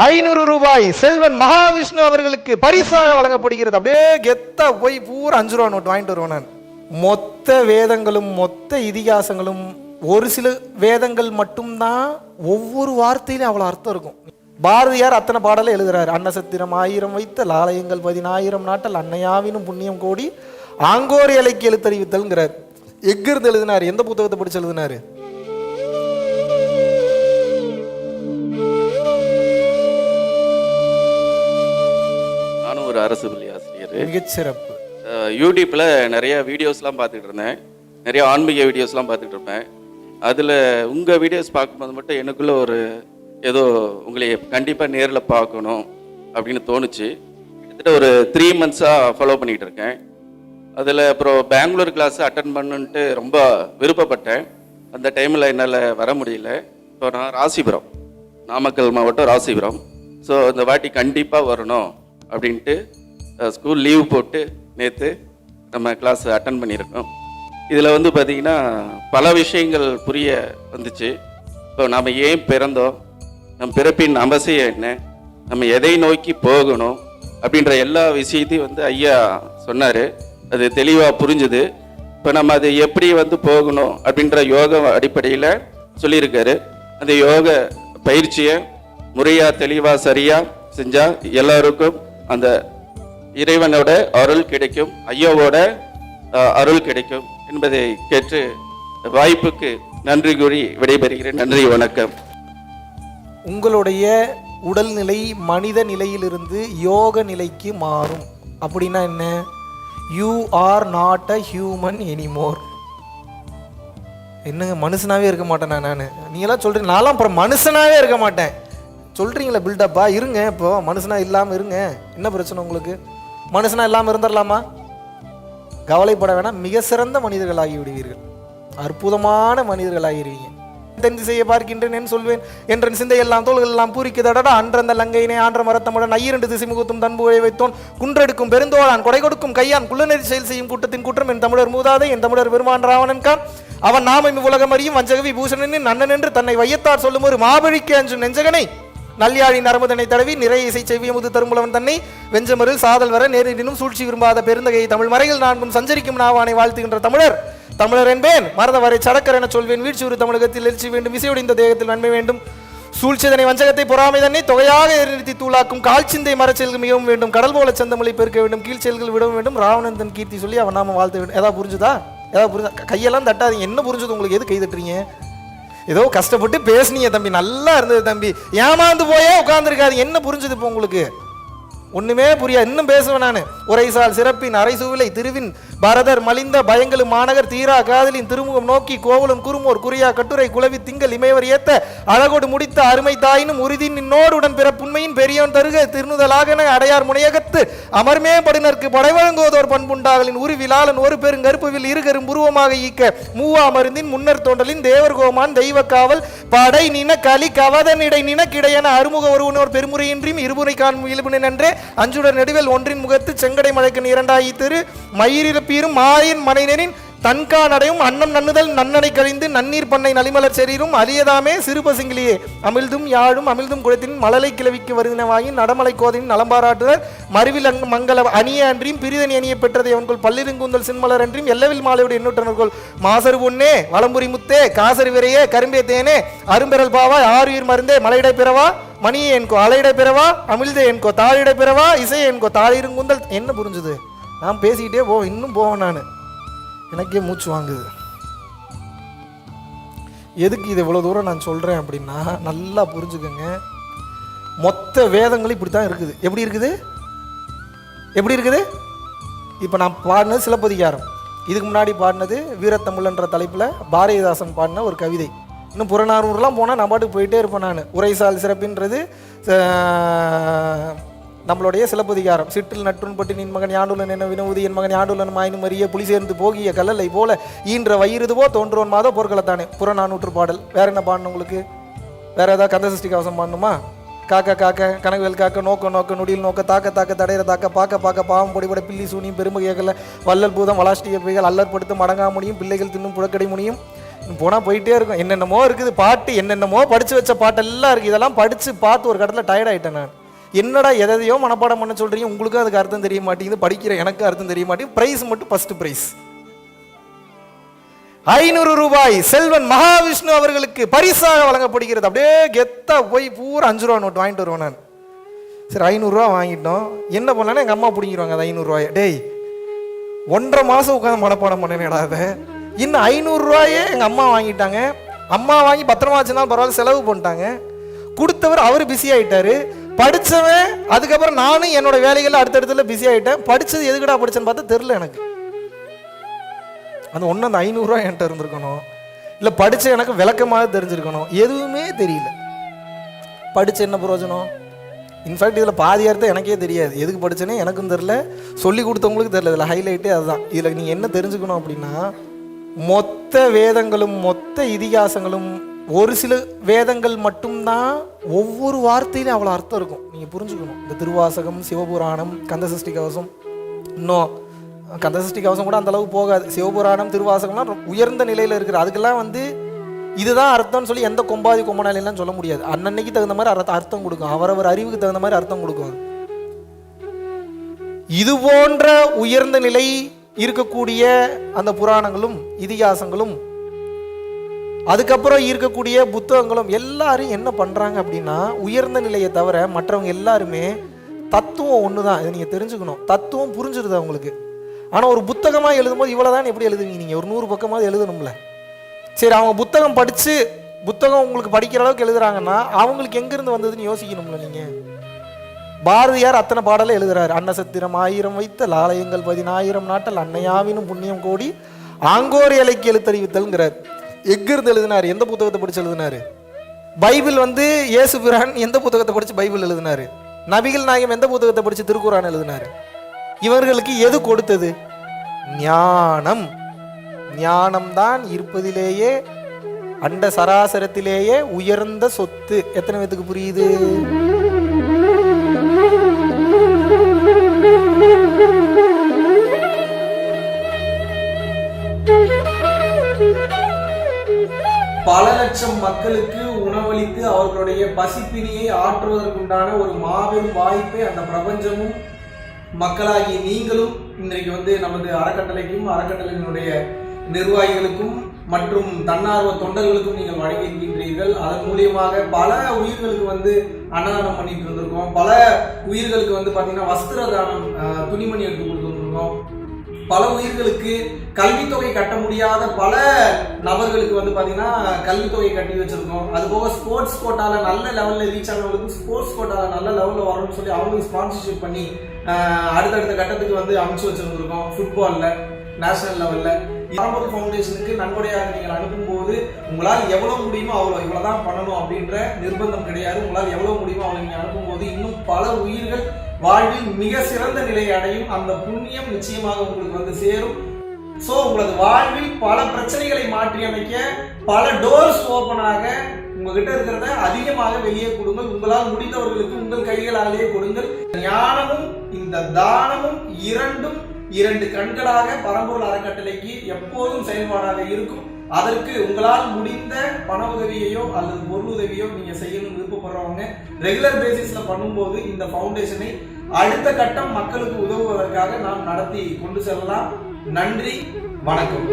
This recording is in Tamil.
500 ரூபாய் செல்வன் மகாவிஷ்ணு அவர்களுக்கு பரிசாக வழங்கப்படுகிறது. அப்படியே கெத்தா போய் பூரா 5 ரூபா நோட்டு வாங்கிட்டு வருவேன் நான். மொத்த வேதங்களும் மொத்த இதிகாசங்களும் ஒரு சில வேதங்கள் மட்டும்தான் ஒவ்வொரு வார்த்தையிலும் அவ்வளோ அர்த்தம் இருக்கும். பாரதியார் அத்தனை பாடலை எழுதுறாரு. அன்னசத்திரம் 1000 வைத்த லாலயங்கள் 10000 நாட்டல் அன்னையாவினும் புண்ணியம் கோடி ஆங்கோரி அலைக்கு எழுத்தறிவித்தல்ங்கிறார். எங்கிருந்து எழுதினார்? எந்த புத்தகத்தை படிச்சு எழுதினாரு? நானும் ஒரு அரசு பள்ளி ஆசிரியர். மிகச்சிறப்பு. யூடியூப்பில் நிறைய வீடியோஸ்லாம் பார்த்துட்டு இருந்தேன். நிறைய ஆன்மீக வீடியோஸ்லாம் பார்த்துட்டு இருப்பேன். அதில் உங்கள் வீடியோஸ் பார்க்கும்போது மட்டும் எனக்குள்ளே ஒரு ஏதோ உங்களை கண்டிப்பாக நேரில் பார்க்கணும் அப்படின்னு தோணுச்சு. கிட்டத்தட்ட ஒரு 3 மந்த்ஸாக ஃபாலோ பண்ணிகிட்டு இருக்கேன். அதில் அப்புறம் பெங்களூர் கிளாஸ் அட்டன் பண்ணுன்ட்டு ரொம்ப விருப்பப்பட்டேன். அந்த டைமில் என்னால் வர முடியல. இப்போ நான் ராசிபுரம், நாமக்கல் மாவட்டம் ராசிபுரம். ஸோ இந்த வாட்டி கண்டிப்பாக வரணும் அப்படின்ட்டு ஸ்கூல் லீவ் போட்டு நேற்று நம்ம கிளாஸ் அட்டன் பண்ணியிருக்கோம். இதில் வந்து பார்த்திங்கன்னா பல விஷயங்கள் புரிய வந்துச்சு. இப்போ நம்ம ஏன் பிறந்தோம், நம் பிறப்பின் அவசியம் என்ன, நம்ம எதை நோக்கி போகணும் அப்படின்ற எல்லா விஷயத்தையும் வந்து ஐயா சொன்னார். அது தெளிவாக புரிஞ்சுது. இப்போ நம்ம அது எப்படி வந்து போகணும் அப்படின்ற யோக அடிப்படையில் சொல்லியிருக்காரு. அந்த யோக பயிற்சியை முறையாக தெளிவாக சரியாக செஞ்சால் எல்லாருக்கும் அந்த இறைவனோட அருள் கிடைக்கும், ஐயாவோட அருள் கிடைக்கும் என்பதை கேட்டு வாய்ப்புக்கு நன்றி கூறி விடைபெறுகிறேன். நன்றி, வணக்கம். உங்களுடைய உடல்நிலை மனித நிலையிலிருந்து யோக நிலைக்கு மாறும். அப்படின்னா என்ன? You are not a human anymore. என்னங்க மனுஷனாவே இருக்க மாட்டேன் நான். நீங்களாம் சொல்றீங்க நான்லாம் அப்புறம் மனுஷனாவே இருக்க மாட்டேன் சொல்றீங்களா? பில்டப்பா இருங்க. இப்போ மனுஷனா இல்லாமல் இருங்க. என்ன பிரச்சனை உங்களுக்கு? மனுஷனா இல்லாமல் இருந்துடலாமா? கவலைப்பட வேணாம். மிக சிறந்த மனிதர்களாகி விடுவீர்கள். அற்புதமான மனிதர்களாகிடுவீங்க. தெரிந்து செய்ய பார்க்கின்றேன் சொல்வேன் என்ற சிந்தை எல்லாம் தோள்கள் எல்லாம் பூரிக்குதடா அன்றந்த லங்கையினை ஆன்ற மரத்தமுடன் 2 திசை முகத்தும் தன்புழை வைத்தோன் குன்றெடுக்கும் பெருந்தோளான் கொடை கொடுக்கும் கையான் குள்ளநெறி செயல் செய்யும் கூட்டத்தின் குற்றம் என் தமிழர் மூதாதை என் தமிழர் பெருமான் ராவணன் கான் அவன் நாம உலகம் அறியும் வஞ்சகவி பூஷணனின் அண்ணன் என்று தன்னை வையத்தார் சொல்லும் ஒரு மாபழிக்கு அன்று நெஞ்சகனை நல்யாழி நரமுதனை தடவி நிறைய இசை செவ்வியமுது தருமுலவன் தன்னை வெஞ்சமரில் சாதல் வர நேரினும் சூழ்ச்சி விரும்பாத பெருந்தகையை தமிழ் மறைகள் நான்கும் சஞ்சரிக்கும் நாவானை வாழ்த்துகின்ற தமிழர் என்பேன் மறந்தவரை சடக்கர் என சொல்வேன். வீழ்ச்சி ஒரு தமிழகத்தில் எழுச்சி வேண்டும், விசையுடைந்த தேகத்தில் நன்மை வேண்டும், சூழ்ச்சிதனை வஞ்சகத்தை பொறாமை தன்னை தொகையாக நிறுத்தி தூளாக்கும் கால்சிந்தை மரச்செயல்கள் மிகவும் வேண்டும், கடல் போல செந்தமலை பெருக்க வேண்டும், கீழ் செயல்கள் விடவும் வேண்டும், ராவணன் தன் கீர்த்தி சொல்லி அவன் நாம வாழ்த்த வேண்டும். ஏதாவது புரிஞ்சுதா? ஏதாவது புரிஞ்சா? கையெல்லாம் தட்டாதீங்க. என்ன புரிஞ்சது உங்களுக்கு? எது கை தட்டுறீங்க? ஏதோ கஷ்டப்பட்டு பேசுனீங்க தம்பி, நல்லா இருந்தது தம்பி, ஏமாந்து போயே உட்கார்ந்துருக்காது. என்ன புரிஞ்சது இப்போ உங்களுக்கு? ஒண்ணுமே புரியா. இன்னும் பேசுவேன் நான். உரைசால் சிறப்பின் அரைசூவிலை திருவின் பரதர் மலிந்த பயங்களும் மாநகர் தீரா காதலின் திருமுகம் நோக்கி கோவலும் குறுமோர் குறியா கட்டுரை குலவி திங்கள் இமைவர் ஏத்த அழகோடு முடித்த அருமை தாயினும் உறுதி நின்னோடுடன் பிற புண்மையின் பெரியவன் தருக திருநுதலாகன அடையார் முனையகத்து அமர்மே படுனருக்கு படைவழங்குவதோர் பண்புண்டாகலின் உருவிலாளன் ஒரு பெருங்கருப்புவில் இருகரும் உருவமாக ஈக்க மூவா மருந்தின் முன்னர் தோன்றலின் தேவர் கோமான் தெய்வ காவல் படை நின களி கவதனிடை நினக்கிடையென அருமுக ஒருவனோர் பெருமுறையின்றியும் இருமுறை காணும் இயல்புடன் நன்றே அஞ்சுடன் நெடுவேல் ஒன்றின் முகத்து செங்கடை மலைக்கு இரண்டாயி திரு மயிரிழப்பீரும் மாயின் மனைநெறின் தன்கா நடையும் அன்னம் நன்னுதல் நன்னடை கழிந்து நன்னீர் பண்ணை நலிமலர் செரீரும் அரியதாமே சிறுபசிங்கிலியே அமிழ்தும் யாழும் அமிழ்தும் குளத்தின் மழலை கிளவிக்கு வருதினவாயின் நடமலை கோதையின் நலம்பாராட்டுதல் மறுவில் மங்கள அணிய அன்றியும் பிரிதனி அணிய பெற்றதை அவன்கொள் பல்லிருங்குந்தல் சின்மலர் அன்றியும் எல்லவில் மாலையுடைய எண்ணூற்றனர்கள் மாசரு பொன்னே வளம்புரி முத்தே காசரு விரையே கரும்பே தேனே அரும்பெறல் பாவா ஆறுயிர் மருந்தே மலையிடை பிறவா மணியே என்கோ அலையிடை பிறவா அமிழ்தே என்கோ தாழிடை பிறவா இசை என்கோ தாழிருங்குந்தல். என்ன புரிஞ்சுது? நான் பேசிக்கிட்டே இன்னும் போவேன் நான். எனக்கே மூச்சு வாங்குது. எதுக்கு இது இவ்வளோ தூரம் நான் சொல்கிறேன் அப்படின்னா, நல்லா புரிஞ்சுக்கோங்க. மொத்த வேதங்களும் இப்படி தான் இருக்குது. எப்படி இருக்குது? எப்படி இருக்குது? இப்போ நான் பாடினது சிலப்பதிகாரம். இதுக்கு முன்னாடி பாடினது வீரத்தமிழ்ன்ற தலைப்பில் பாரதிதாசன் பாடின ஒரு கவிதை. இன்னும் புறநானூறுலாம் போனால் நான் பாட்டுக்கு போயிட்டே இருப்பேன் நான். உரைசால் சிறப்பின்றது நம்மளுடைய சிலப்பதிகாரம். சிற்றில் நற்றுன்பட்டு நின் மகன் யாண்டுலன் என்ன வினவுதி என் மகன் யாண்டுலன் மாயினும் அறிய புலி சேர்ந்து போகிய கல்லலை போல ஈன்ற வயிறுதுவோ தோன்றோன் மாதோ போர்க்களத்தானே புறநானூற்று பாடல். வேற என்ன பாடணும் உங்களுக்கு? வேற ஏதாவது கந்தசஷ்டி கவசம் பாடணுமா? காக்க காக்க கனவுகள் காக்க நோக்க நோக்க நொடியில் நோக்க தாக்க தாக்க தடையிற தாக்க பாக்க பாக்க பாவம் பொடிபட பில்லி சூனியும் பெரும்பகையகல வல்லல் பூதம் வளாஷ்டிய பைகள் அல்லற்படுத்தும் அடங்கா முடியும் பிள்ளைகள் தின்னும் புழக்கடை முடியும் போனால் போயிட்டே இருக்கும். என்னென்னமோ இருக்குது பாட்டு, என்னென்னமோ படித்து வச்ச பாட்டெல்லாம் இருக்குது. இதெல்லாம் படித்து பார்த்து ஒரு கடத்தில் டயர்ட் ஆகிட்டேன் நான். என்னடா எதையோ மனப்பாடம் பண்ண சொல்கிறீங்க, உங்களுக்கும் அதுக்கு அர்த்தம் தெரிய மாட்டேங்குது, படிக்கிற எனக்கு அர்த்தம் தெரிய மாட்டேங்குது. ப்ரைஸ் மட்டும் ஃபர்ஸ்ட் ப்ரைஸ் 500 ரூபாய் செல்வன் மகாவிஷ்ணு அவர்களுக்கு பரிசாக வழங்கப்படுகிறது. அப்படியே கெத்தா போய் பூரா 5 ரூபா நோட்டு வாங்கிட்டு வருவேன் நான். சரி 500 ரூபா வாங்கிட்டோம், என்ன பண்ணலான்னா எங்கள் அம்மா பிடிங்கிடுவாங்க அது 500 ரூபாய். டேய் 1.5 மாதம் உட்காந்து மனப்பாடம் பண்ணேனேடா அதை. இன்னும் 500 ரூபாயே எங்கள் அம்மா வாங்கிட்டாங்க. அம்மா வாங்கி பத்திரமா வச்சுனா பரவாயில்ல, செலவு பண்ணிட்டாங்க. கொடுத்தவர் அவர் பிஸி ஆகிட்டாரு. படித்தவன் அதுக்கப்புறம் நானும் என்னோட வேலைகளில் அடுத்தடுத்துல பிஸி ஆகிட்டேன். படித்தது எதுக்கடா படித்தேன்னு பார்த்தா தெரில எனக்கு. அந்த ஒன்று அந்த 500 ரூபா என்கிட்ட இருந்திருக்கணும், இல்லை படித்த எனக்கு விளக்கமாக தெரிஞ்சிருக்கணும். எதுவுமே தெரியல. படித்த என்ன பிரயோஜனம்? இன்ஃபேக்ட் இதில் பாதி அர்த்தம் எனக்கே தெரியாது. எதுக்கு படித்தேனே எனக்கும் தெரில, சொல்லி கொடுத்தவங்களுக்கு தெரியல. இதில் ஹைலைட்டே அதுதான். இதில் நீங்கள் என்ன தெரிஞ்சுக்கணும் அப்படின்னா, மொத்த வேதங்களும் மொத்த இதிகாசங்களும் ஒரு சில வேதங்கள் மட்டும்தான் ஒவ்வொரு வார்த்தையிலும் அவ்வளோ அர்த்தம் இருக்கும். நீங்கள் புரிஞ்சுக்கணும். இந்த திருவாசகம், சிவபுராணம், கந்தசஷ்டி கவசம், இன்னும் கந்தசஷ்டி கவசம் கூட அந்த அளவுக்கு போகாது. சிவபுராணம், திருவாசகம்லாம் உயர்ந்த நிலையில் இருக்குது. அதுக்கெல்லாம் இதுதான் அர்த்தம்னு சொல்லி எந்த கொம்பாதி கொம்பனாலாம் சொல்ல முடியாது. அன்னன்னைக்கு தகுந்த மாதிரி அர்த்தம் கொடுக்கும். அவரவர் அறிவுக்கு தகுந்த மாதிரி அர்த்தம் கொடுக்கும். இது போன்ற உயர்ந்த நிலை இருக்கக்கூடிய அந்த புராணங்களும் இதிகாசங்களும் அதுக்கப்புறம் இருக்கக்கூடிய புத்தகங்களும் எல்லாரும் என்ன பண்றாங்க அப்படின்னா, உயர்ந்த நிலையை தவிர மற்றவங்க எல்லாருமே தத்துவம் ஒன்று தான். இதை நீங்க தெரிஞ்சுக்கணும். தத்துவம் புரிஞ்சிருது அவங்களுக்கு. ஆனால் ஒரு புத்தகமாக எழுதும்போது இவ்வளோதான் எப்படி எழுதுவீங்க? நீங்கள் ஒரு 100 பக்கமாவது எழுதணும்ல. சரி, அவங்க புத்தகம் படித்து புத்தகம் உங்களுக்கு படிக்கிற அளவுக்கு எழுதுறாங்கன்னா அவங்களுக்கு எங்கேருந்து வந்ததுன்னு யோசிக்கணும்ல நீங்கள். பாரதியார் அத்தனை பாடலை எழுதுறாரு. அன்னசத்திரம் 1000 வைத்த லாலயங்கள் 10000 நாட்டல் அன்னையாவினும் புண்ணியம் கோடி ஆங்கோர் இலைக்கு எழுத்தறிவித்தல்ங்கிறார். எங்கிருந்து எழுதினார்? எந்த புத்தகத்தை படித்து எழுதினாரு? பைபிள் இயேசு பிரான் எந்த புத்தகத்தை படித்து பைபிள் எழுதினாரு? நபிகள் நாயகம் எந்த புத்தகத்தை படித்து திருக்குரான் எழுதினாரு? இவர்களுக்கு எது கொடுத்தது? ஞானம். ஞானம்தான் இருப்பதிலேயே அண்ட சராசரத்திலேயே உயர்ந்த சொத்து. எத்தனை பேத்துக்கு புரியுது? பல லட்சம் மக்களுக்கு உணவளித்து அவர்களுடைய பசிப்பினியை ஆற்றுவதற்குண்டான ஒரு மாபெரும் வாய்ப்பை அந்த பிரபஞ்சமும் மக்களாகிய நீங்களும் இன்றைக்கு நமது அறக்கட்டளைக்கும் அறக்கட்டளையினுடைய நிர்வாகிகளுக்கும் மற்றும் தன்னார்வ தொண்டர்களுக்கும் நீங்கள் வழங்கியிருக்கின்றீர்கள். அதன் மூலியமாக பல உயிர்களுக்கு அன்னதானம் பண்ணிட்டு இருந்திருக்கோம். பல உயிர்களுக்கு பார்த்தீங்கன்னா வஸ்திர தானம், துணிமணி எடுத்து கொடுத்துருக்கோம். பல உயிர்களுக்கு கல்வித்தொகை கட்ட முடியாத பல நபர்களுக்கு பார்த்தீங்கன்னா கல்வித்தொகை கட்டி வச்சிருக்கோம். அதுபோக ஸ்போர்ட்ஸ் கோட்டால நல்ல லெவலில் ரீச் ஆனவங்களுக்கு ஸ்போர்ட்ஸ் கோட்டால நல்ல லெவலில் வரணும்னு சொல்லி அவங்களுக்கு ஸ்பான்சர்ஷிப் பண்ணி அடுத்தடுத்த கட்டத்துக்கு அனுப்பிச்சு வச்சிருந்திருக்கோம். ஃபுட்பால்ல நேஷனல் லெவல்ல பரம்பரை ஃபவுண்டேஷனுக்கு நன்கொடையாக நீங்கள் அனுப்பும்போது உங்களால் எவ்வளவு முடியுமோ அவ்வளோ, இவ்வளவுதான் பண்ணணும் அப்படின்ற நிர்பந்தம் கிடையாது. உங்களால் எவ்வளவு முடியுமோ அவ்வளோ நீங்கள் அனுப்பும்போது இன்னும் பல உயிர்கள் வாழ்வில் மிக சிறந்த நிலையை அடையும். அந்த புண்ணியம் நிச்சயமாக உங்களுக்கு சேரும். சோ உங்களது வாழ்வில் பல பிரச்சனைகளை மாற்றி அமைக்க பல டோர்ஸ் ஓபன் ஆக உங்ககிட்ட இருக்கிறத அதிகமாக வெளியே கொடுங்கள். உங்களால் முடிந்தவர்களுக்கு உங்கள் கைகளாலேயே கொடுங்கள். ஞானமும் இந்த தானமும் இரண்டு கண்களாக பரம்பொருள் அறக்கட்டளைக்கு எப்போதும் செயல்பாடாக இருக்கும். அதற்கு உங்களால் முடிந்த பண உதவியையோ அல்லது பொருள் உதவியோ நீங்க செய்யணும் விருப்பப்படுறவங்க ரெகுலர் பேசிஸ்ல பண்ணும்போது இந்த ஃபவுண்டேஷனை அடுத்த கட்டம் மக்களுக்கு உதவுவதற்காக நாம் நடத்தி கொண்டு செல்லலாம். நன்றி, வணக்கம்.